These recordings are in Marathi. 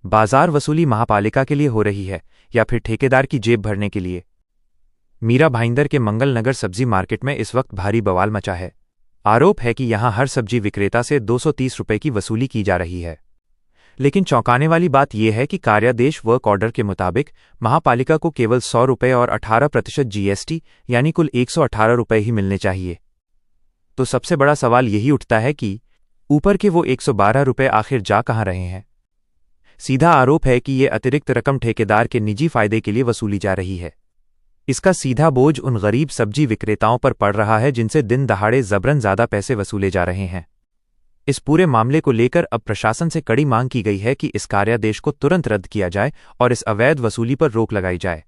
बाजार वसूली महापालिका के लिए हो रही है या फिर ठेकेदार की जेब भरने के लिए? मीरा भाईंदर के मंगल नगर सब्जी मार्केट में इस वक्त भारी बवाल मचा है। आरोप है कि यहां हर सब्जी विक्रेता से 230 रुपए की वसूली की जा रही है। लेकिन चौंकाने वाली बात यह है कि कार्यादेश वर्क ऑर्डर के मुताबिक महापालिका को केवल 100 रुपये और 18% जीएसटी यानी कुल 118 रुपये ही मिलने चाहिए। तो सबसे बड़ा सवाल यही उठता है कि ऊपर के वो 112 रुपये आखिर जा कहां रहे हैं? सीधा आरोप है कि ये अतिरिक्त रकम ठेकेदार के निजी फायदे के लिए वसूली जा रही है। इसका सीधा बोझ उन गरीब सब्जी विक्रेताओं पर पड़ रहा है जिनसे दिन दहाड़े जबरन ज्यादा पैसे वसूले जा रहे हैं। इस पूरे मामले को लेकर अब प्रशासन से कड़ी मांग की गई है कि इस कार्यादेश को तुरंत रद्द किया जाए और इस अवैध वसूली पर रोक लगाई जाए।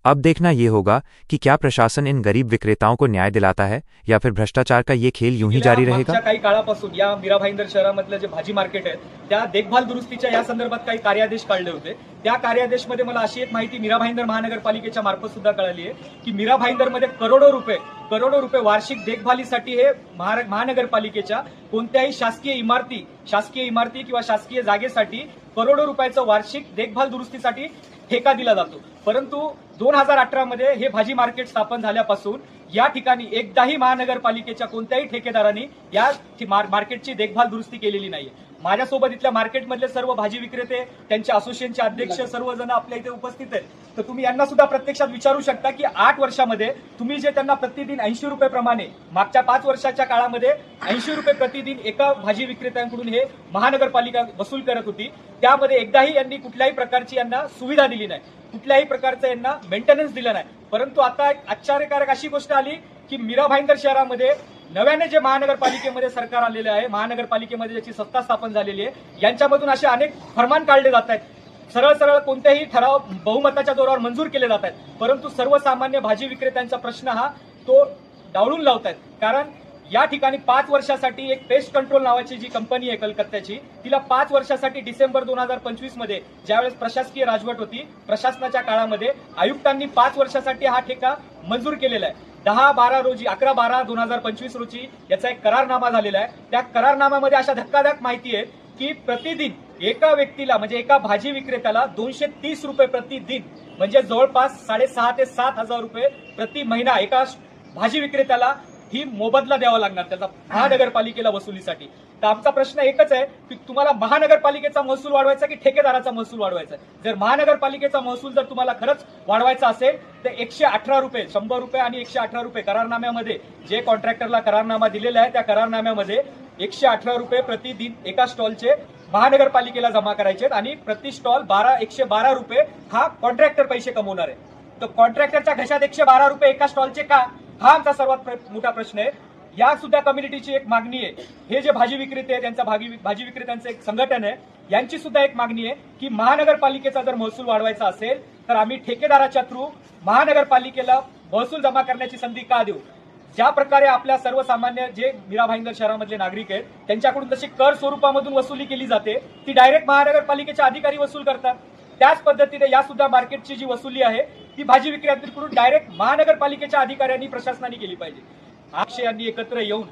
अब देखना यह होगा कि क्या प्रशासन इन गरीब विक्रेताओं को न्याय दिलाता है या फिर भ्रष्टाचार का ये खेल यूं ही जारी रहेगा। काही काळापासून या मीरा भाईंदर शहरामधलं जे भाजी मार्केट आहे त्या देखभाल दुरुस्तीच्या या संदर्भात काही कार्यादेश काढले होते। त्या कार्यादेशमध्ये मला अशी एक माहिती मीरा भाईंदर महानगरपालिकेच्या मार्फत सुद्धा कळाली आहे की मीरा भाईंदरमध्ये करोडो रुपये वार्षिक देखभालीसाठी हे महानगरपालिकेच्या कोणत्याही शासकीय इमारती किंवा शासकीय जागेसाठी करोडो रुपयाचं वार्षिक देखभाल दुरुस्तीसाठी ठेका दिला जातो। परंतु 2018 मध्ये हे भाजी मार्केट स्थापन झाल्यापासून या ठिकाणी एकदाही महानगरपालिकेच्या कोणत्याही ठेकेदारांनी या मार्केटची देखभाल दुरुस्ती केलेली नाहीये। माझ्यासोबत इथल्या मार्केटमधले सर्व भाजी विक्रेते, त्यांचे असोसिएशनचे अध्यक्ष सर्वजण आपल्या इथे उपस्थित आहेत। तर तुम्ही यांना सुद्धा प्रत्यक्षात विचारू शकता की 8 वर्षामध्ये तुम्ही जे त्यांना प्रतिदिन 80 रुपये प्रमाणे मागच्या 5 वर्षाच्या काळामध्ये 80 रुपये प्रतिदिन एका भाजी विक्रेत्यांकडून हे महानगरपालिका वसूल करत होती, त्यामध्ये एकदाही यांनी कुठल्याही प्रकारची यांना सुविधा दिली नाही, कुठल्याही प्रकारचं यांना मेंटेनन्स दिलं नाही। परंतु आता एक आश्चर्यकारक अशी गोष्ट आली की मीरा भाईंदर शहरामध्ये नव्याने जे महानगरपालिकेमध्ये सरकार आलेले आहे, महानगरपालिकेमध्ये ज्याची सत्ता स्थापन झालेली आहे, यांच्यामधून असे अनेक फरमान काढले जात आहेत। सरळ कोणतेही ठराव बहुमताच्या जोरावर मंजूर केले जात आहेत, परंतु सर्वसामान्य भाजी विक्रेत्यांचा प्रश्न हा तो डावलून लावतायत। कारण या ठिकाणी 5 वर्षासाठी एक पेस्ट कंट्रोल नावाची जी कंपनी आहे कलकत्त्याची, तिला 5 वर्षासाठी डिसेंबर 2025 मध्ये ज्यावेळेस प्रशासकीय राजवट होती, प्रशासनाच्या काळामध्ये आयुक्तांनी 5 वर्षासाठी हा ठेका मंजूर केलेला आहे। 11/12/2025 रोजी याचा एक करारनामा झालेला आहे। त्या करारनाम्यामध्ये अशा धक्कादायक माहिती आहे की प्रतिदिन एका व्यक्तीला म्हणजे एका भाजी विक्रेत्याला 230 रुपये प्रतिदिन म्हणजे जवळपास 6,500 ते 7,000 रुपये प्रति महिना एका भाजी विक्रेत्याला ही मोबदला द्यावा लागणार त्याचा महानगरपालिकेला वसुलीसाठी। तर आमचा प्रश्न एकच आहे की तुम्हाला महानगरपालिकेचा महसूल वाढवायचा की ठेकेदाराचा महसूल वाढवायचा? जर महानगरपालिकेचा महसूल जर तुम्हाला खरंच वाढवायचा असेल तर 118 रुपये, 100 रुपये आणि 118 रुपये करारनाम्यामध्ये जे कॉन्ट्रॅक्टरला करारनामा दिलेला आहे त्या करारनाम्यामध्ये 118 रुपये प्रतिदिन एका स्टॉलचे महानगरपालिकेला जमा करायचे आणि प्रति स्टॉल 112 रुपये हा कॉन्ट्रॅक्टर पैसे कमवणार आहे। तर कॉन्ट्रॅक्टरच्या घशात 112 रुपये एका स्टॉलचे का? हा आमचा सर्वात मोठा प्रश्न आहे। या सुद्धा कम्युनिटीची एक मागणी आहे, हे जे भाजी विक्रेते आहेत त्यांचा भाजी विक्रेत्यांचं एक संघटन आहे, यांची सुद्धा एक मागणी आहे की महानगरपालिकेचा जर महसूल वाढवायचा असेल तर आम्ही ठेकेदाराच्या थ्रू महानगरपालिकेला महसूल जमा करण्याची संधी का देऊ? ज्या प्रकारे आपल्या सर्वसामान्य जे मीरा भाईंदर शहरामधले नागरिक आहेत त्यांच्याकडून जशी कर स्वरूपामधून वसुली केली जाते ती डायरेक्ट महानगरपालिकेचे अधिकारी वसूल करतात। त्याच पद्धतीने या सुद्धा मार्केटची जी वसुली आहे ती भाजी विक्रेत्यांकडून डायरेक्ट महानगरपालिकेच्या अधिकाऱ्यांनी प्रशासनाने केली पाहिजे। यांनी एकत्र येऊन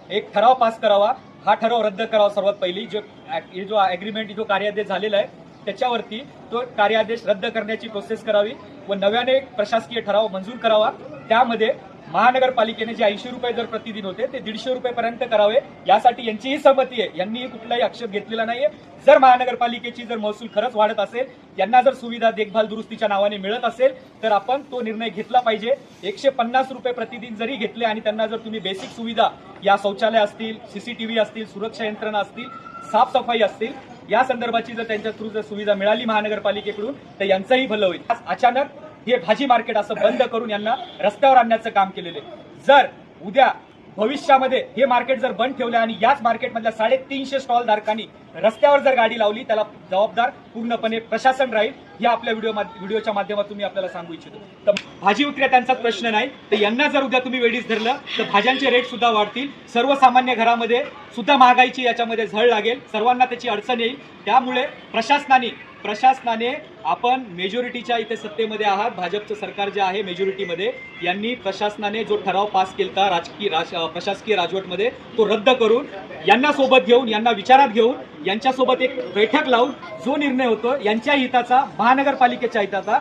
एक ठराव पास करावा, हा ठराव रद्द करावा। सर्वात पहिली जो अग्रीमेंट जो कार्यादेश झालेला आहे त्याच्यावरती तो कार्यादेश रद्द करण्याची प्रोसेस करावी व नव्याने प्रशासकीय ठराव मंजूर करावा। त्यामध्ये महानगरपालिकेने जे 80 रुपये जर प्रतिदिन होते ते 150 रुपयेपर्यंत करावे, यासाठी यांचीही सहमती आहे, यांनी कुठलाही आक्षेप घेतलेला नाहीये। जर महानगरपालिकेची जर महसूल खरंच वाढत असेल, यांना जर सुविधा देखभाल दुरुस्तीच्या नावाने मिळत असेल तर आपण तो निर्णय घेतला पाहिजे। 150 रुपये प्रतिदिन जरी घेतले आणि त्यांना जर तुम्ही बेसिक सुविधा या शौचालय असतील, सीसीटीव्ही असतील, सुरक्षा यंत्रणा असतील, साफसफाई असतील, या संदर्भाची जर त्यांच्या थ्रू जर सुविधा मिळाली महानगरपालिकेकडून तर यांचंही भलं होईल। अचानक हे भाजी मार्केट असं बंद करून यांना रस्त्यावर आणण्याचं काम केलेलं आहे। जर उद्या भविष्यामध्ये हे मार्केट जर बंद ठेवलं आणि याच मार्केटमधल्या 350 स्टॉल धारकांनी रस्त्यावर जर गाडी लावली त्याला जबाबदार पूर्णपणे प्रशासन राहील, हे आपल्या व्हिडिओच्या माध्यमातून मी आपल्याला सांगू इच्छितो। तर भाजी विक्रेत्यांचा प्रश्न नाही, तर यांना जर उद्या तुम्ही वेळीच धरलं तर भाज्यांचे रेट सुद्धा वाढतील, सर्वसामान्य घरामध्ये सुद्धा महागाईची याच्यामध्ये झळ लागेल, सर्वांना त्याची अडचण येईल। त्यामुळे प्रशासनाने प्रशासनाने, आपण मेजॉरिटीच्या इथे सत्तेमध्ये आहात, भाजपचं सरकार जे आहे मेजॉरिटीमध्ये, यांनी प्रशासनाने जो ठराव पास केला प्रशासकीय राजवटमध्ये तो रद्द करून यांना सोबत घेऊन, यांना विचारात घेऊन, यांच्यासोबत एक बैठक लावून जो निर्णय होतो यांच्या हिताचा, महानगरपालिकेच्या हिताचा,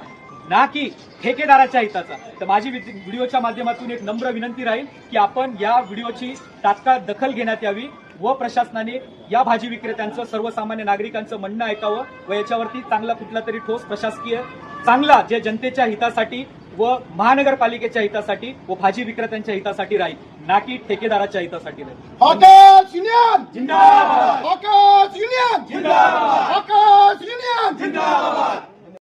ना की ठेकेदाराच्या हिताचा. तर माझी व्हिडिओच्या माध्यमातून एक नम्र विनंती राहील की आपण या व्हिडिओची तात्काळ दखल घेण्यात यावी व प्रशासनाने या भाजी विक्रेत्यांचं, सर्वसामान्य नागरिकांचं म्हणणं ऐकावं व याच्यावरती चांगला कुठला तरी ठोस प्रशासकीय, चांगला जे जनतेच्या हितासाठी व महानगरपालिकेच्या हितासाठी व भाजी विक्रेत्यांच्या हितासाठी राहील, ना की ठेकेदाराच्या हितासाठी राहील. हॉकर्स युनियन जिंदाबाद. हॉकर्स युनियन जिंदाबाद. हॉकर्स युनियन जिंदाबाद.